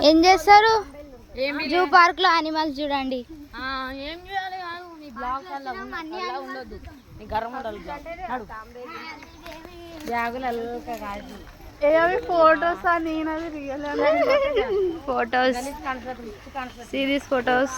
ఏం చేస్తారు? Zoo park లో అనిమల్స్ చూడండి. ఏం చేయాలి కాదు, నీ బ్లాగ్ అలా ఉండదు, నీ గర్వం ఉండాలి. బ్యాగులు కాదు, ఏవి ఫోటోస్ నేనది రియల్ ఫోటోస్, సీరియస్ ఫోటోస్.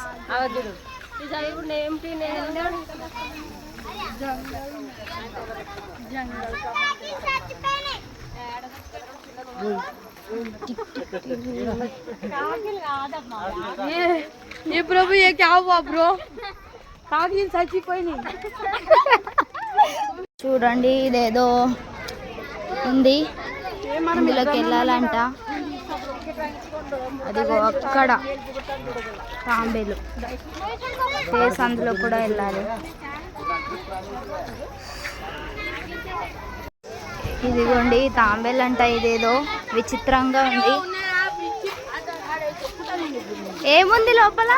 ये प्रभु ये क्या हुआ ब्रो? కాకి చచ్చిపోయింది. చూడండి ఇదేదో ఉంది, ఇందులోకి వెళ్ళాలంట. అదిగో అక్కడ తాంబేలు ఫేస్, అందులో కూడా వెళ్ళాలి. ఇదిగోండి తాంబేలు అంట. ఇదేదో విచిత్రంగా ఉంది. ఏముంది లోపల?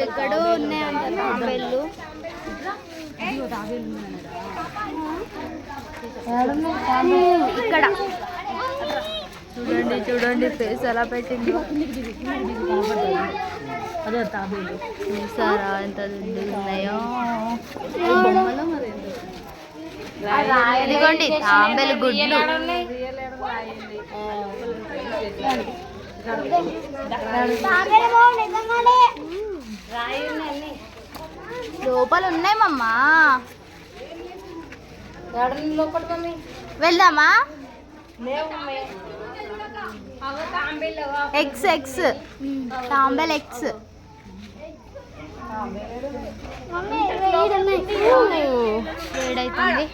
ఎక్కడో ఉన్నాయంట తాంబేళ్ళు. ఇక్కడ చూడండి, చూడండి ఫేస్ ఎలా పెట్టింది. చూసారా ఎంత ఉన్నాయో. ఇదిగోండి తాంబేలు గుడ్లు. లోపల ఉన్నాయి మమ్మా, వెళ్దామా? ఎగ్స్ ఎగ్స్ తాంబేలు ఎగ్స్. వేడైతుంది.